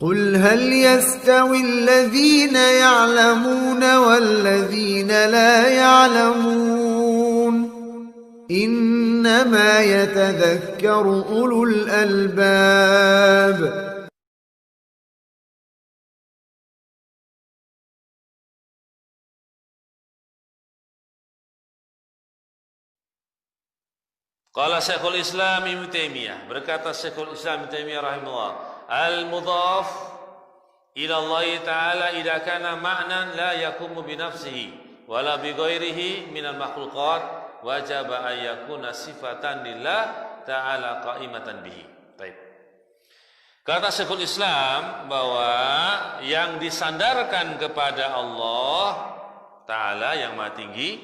قل هل يستوي الذين يعلمون والذين لا يعلمون إنما يتذكر أولو الألباب. Qala Syekhul Islam Ibnu Taimiyah, berkata Syekhul Islam Ibnu Taimiyah rahimahullah, al-mudhaf ila Allah Ta'ala idza kana ma'nan la yakumu bi nafsihi wala bi ghairihi minal makhluqat wajaba an yakuna sifatan lillah ta'ala qa'imatan bihi. Baik. Kata Syekhul Islam bahwa yang disandarkan kepada Allah Ta'ala yang Maha Tinggi,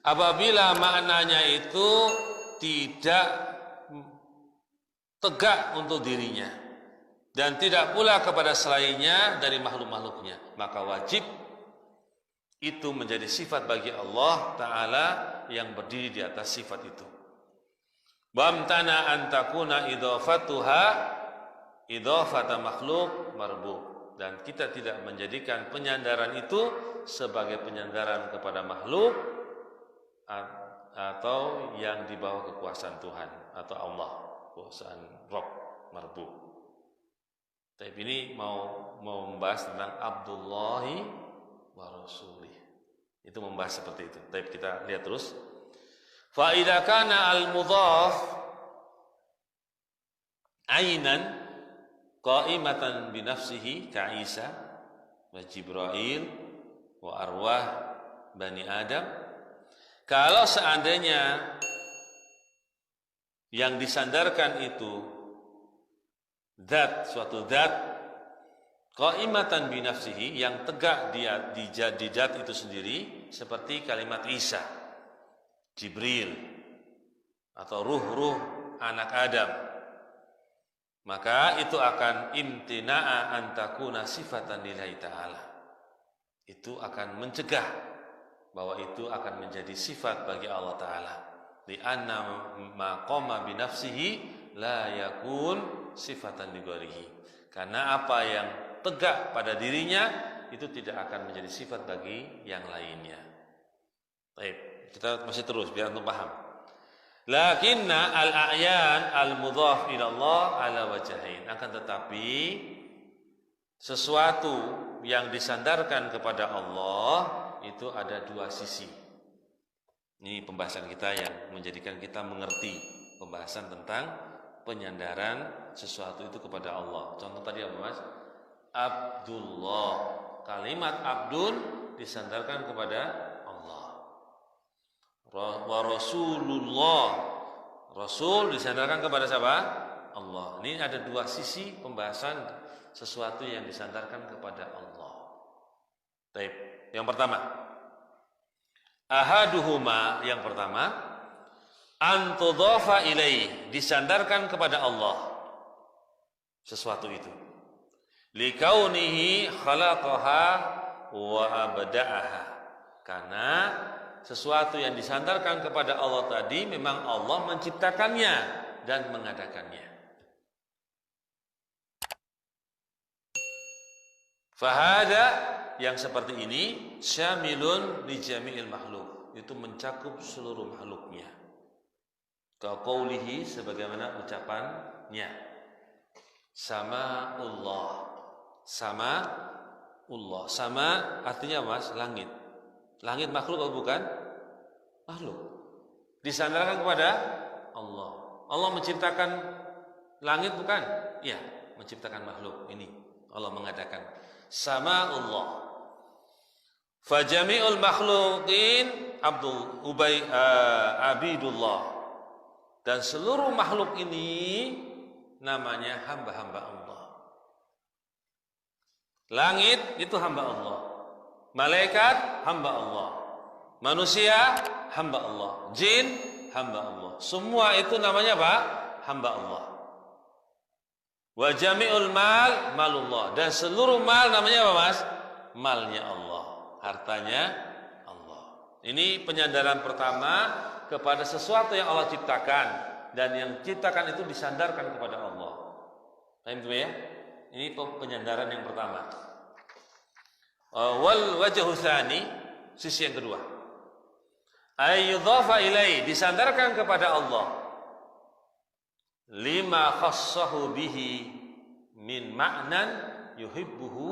apabila maknanya itu tidak tegak untuk dirinya dan tidak pula kepada selainnya dari makhluk-makhluknya, maka wajib itu menjadi sifat bagi Allah Ta'ala yang berdiri di atas sifat itu. Bamtana antakuna idhafatuha idhafata makhluk marbu, dan kita tidak menjadikan penyandaran itu sebagai penyandaran kepada makhluk atau yang di bawah kekuasaan Tuhan atau Allah, kekuasaan Rabb marbu. Tapi ini mau membahas tentang Abdullahi wa Rasulih. Itu membahas seperti itu. Tapi kita lihat terus. Fa idza kana al-mudhaf ainan qa'imatan bi nafsihi ka Isa wa Jibril wa arwah Bani Adam. Kalau seandainya yang disandarkan itu suatu zat qa'imatan bi nafsihi, yang tegak dia di zat itu sendiri, seperti kalimat Isa, Jibril atau ruh-ruh anak Adam, maka itu akan imtina'a an takuna sifatan lillahi ta'ala. Itu akan mencegah bahwa itu akan menjadi sifat bagi Allah Ta'ala. Li'anna ma qama bi nafsihi la yakun sifatan li ghairihi. Karena apa yang tegak pada dirinya itu tidak akan menjadi sifat bagi yang lainnya. Baik, kita masih terus biar untuk paham. Lakinna al-a'yan al-mudhaf ila Allah ala wajhain. Akan tetapi sesuatu yang disandarkan kepada Allah itu ada dua sisi. Ini pembahasan kita yang menjadikan kita mengerti pembahasan tentang penyandaran sesuatu itu kepada Allah. Contoh tadi apa Mas? Abdullah. Kalimat Abdul disandarkan kepada Allah. Wa Rasulullah. Rasul disandarkan kepada siapa? Allah. Ini ada dua sisi pembahasan sesuatu yang disandarkan kepada Allah. Baik. Yang pertama, ahaduhuma, yang pertama, antudhafa ilaih, disandarkan kepada Allah sesuatu itu. Likaunihi khalaqaha wa abda'aha. Karena sesuatu yang disandarkan kepada Allah tadi memang Allah menciptakannya dan mengadakannya. Fahada, yang seperti ini, syamilun li jami'il makhluk, itu mencakup seluruh makhluknya. Kaqaulihi, sebagaimana ucapannya, sama'ullah. Sama'ullah. Sama artinya Mas, langit. Langit makhluk atau bukan? Makhluk. Disandarkan kepada Allah. Allah menciptakan langit bukan? Iya, menciptakan makhluk. Ini Allah mengadakan. Sama'ullah. Fajami'ul makhluqin abidullah. Dan seluruh makhluk ini namanya hamba-hamba Allah. Langit itu hamba Allah. Malaikat hamba Allah. Manusia hamba Allah. Jin hamba Allah. Semua itu namanya apa? Hamba Allah. Wa jami'ul mal malullah. Dan seluruh mal namanya apa Mas? Malnya Allah. Hartanya Allah. Ini penyandaran pertama kepada sesuatu yang Allah ciptakan, dan yang ciptakan itu disandarkan kepada Allah. Paham ya? Ini penyandaran yang pertama. Wal wajhu tsani, sisi yang kedua. Ayyudhafa ilai, disandarkan kepada Allah. Lima khassahu bihi min ma'nan yuhibbuhu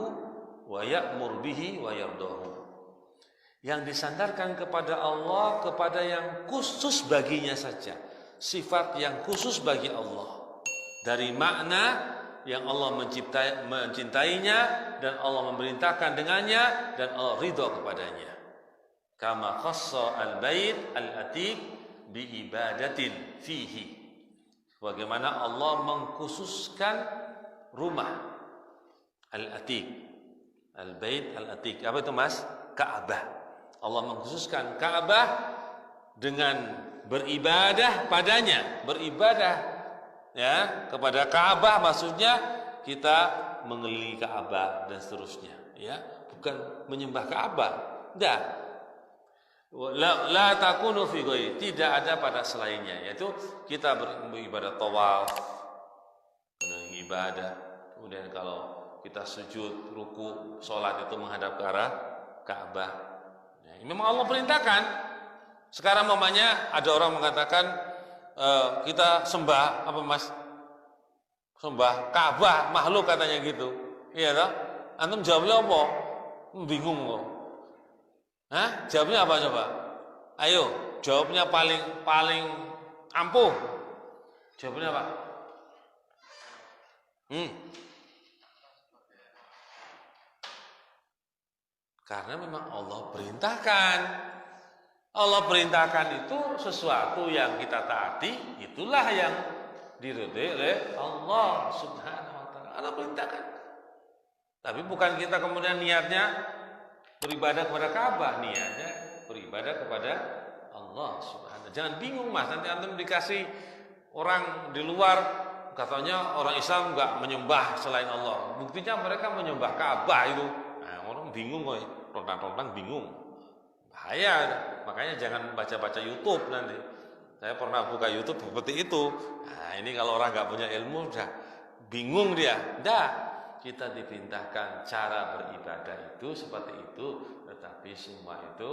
wa ya'mur bihi wa yardahu. Yang disandarkan kepada Allah, kepada yang khusus baginya saja, sifat yang khusus bagi Allah, dari makna yang Allah mencintainya dan Allah memerintahkan dengannya dan Allah ridha kepadanya. Kama khassa al-bait al-atiq bi ibadatin fihi. Bagaimana Allah mengkhususkan rumah al-atiq, al-bait al-atiq. Apa itu Mas? Ka'bah. Allah mengkhususkan Ka'bah dengan beribadah padanya, beribadah ya kepada Ka'bah, maksudnya kita mengelilingi Ka'bah dan seterusnya, ya, bukan menyembah Ka'bah. Tidak. La takunu fi ghairi, tidak ada pada selainnya, yaitu kita beribadah tawaf, ibadah. Kemudian kalau kita sujud, ruku, salat itu menghadap ke arah Ka'bah. Ya, memang Allah perintahkan. Sekarang mamanya ada orang mengatakan kita sembah apa Mas? Sembah Ka'bah, makhluk katanya gitu. Iya toh? Antum jawabnya apa? Bingung kok. Hah? Jawabnya apa coba? Ayo, jawabnya paling ampuh. Jawabnya apa? Karena memang Allah perintahkan. Allah perintahkan itu sesuatu yang kita taati, itulah yang diridhai oleh Allah Subhanahu wa taala. Allah perintahkan. Tapi bukan kita kemudian niatnya beribadah kepada Ka'bah, niatnya beribadah kepada Allah Subhanahu. Jangan bingung Mas, nanti antum dikasih orang di luar katanya orang Islam enggak menyembah selain Allah. Buktinya mereka menyembah Ka'bah itu. Nah, orang bingung kok, rontang-rontang bingung. Bahaya. Makanya jangan baca-baca YouTube nanti. Saya pernah buka YouTube seperti itu. Nah, ini kalau orang enggak punya ilmu udah bingung dia. Dah. Kita diperintahkan cara beribadah itu seperti itu, tetapi semua itu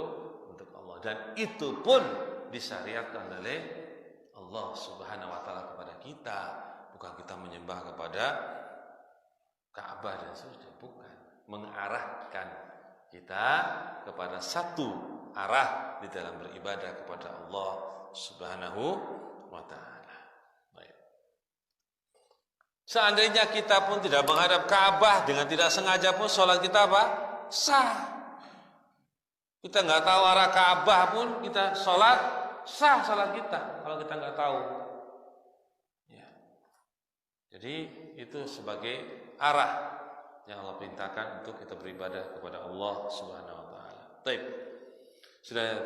untuk Allah, dan itu pun disyariatkan oleh Allah Subhanahu wa taala kepada kita, bukan kita menyembah kepada Ka'bah dan seterusnya, bukan. Mengarahkan kita kepada satu arah di dalam beribadah kepada Allah Subhanahu wa taala. Seandainya kita pun tidak menghadap Ka'bah, dengan tidak sengaja pun sholat kita apa? Sah. Kita nggak tahu arah Ka'bah pun kita sholat, sah sholat kita kalau kita nggak tahu. Ya. Jadi itu sebagai arah yang Allah perintahkan untuk kita beribadah kepada Allah Subhanahu wa taala. Baik. Sudah.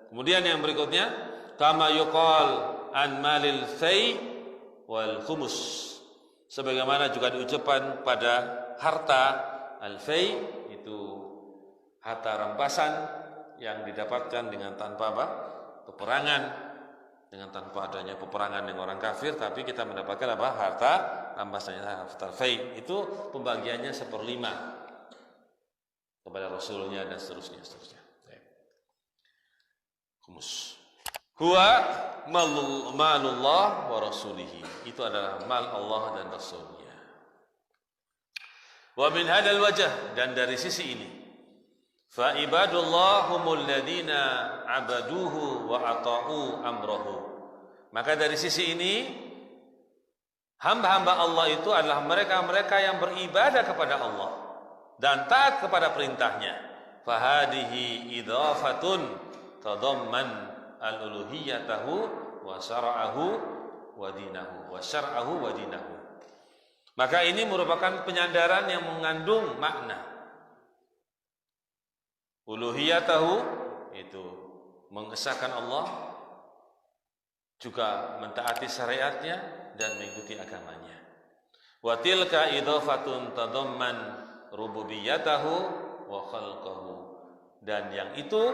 Kemudian yang berikutnya, kama yuqal an malil fai wal khumus. Sebagaimana juga diucapkan pada harta al-fai, itu harta rampasan yang didapatkan dengan tanpa apa? Peperangan, dengan tanpa adanya peperangan dengan orang kafir, tapi kita mendapatkan apa? Harta rampasannya, harta al-fai. Itu pembagiannya 1/5 kepada Rasulnya dan seterusnya. Khumus. Huwa malullah wa rasulihi. Itu adalah mal Allah dan Rasulnya. Wa min hadal wajh, dan dari sisi ini, fa ibadullah humul ladina abaduhu wa ata'u amrahu. Maka dari sisi ini, hamba-hamba Allah itu adalah mereka-mereka yang beribadah kepada Allah dan taat kepada perintahnya. Fahadihi idhafatun tadamman al-uluhiyatahu wa syara'ahu wa dinahu wa syar'ahu wa dinahu. Maka ini merupakan penyandaran yang mengandung makna uluhiyatahu, itu mengesahkan Allah, juga mentaati syariatnya dan mengikuti agamanya. Wa tilka idhafatun tadamman rububiyatahu wa khalqahu. Dan yang itu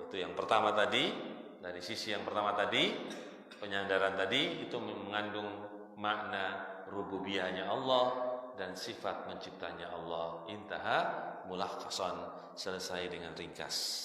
yang pertama tadi, dari sisi yang pertama tadi, penyandaran tadi itu mengandung makna rububiyahnya Allah dan sifat menciptanya Allah. Intaha mulakhasan, selesai dengan ringkas.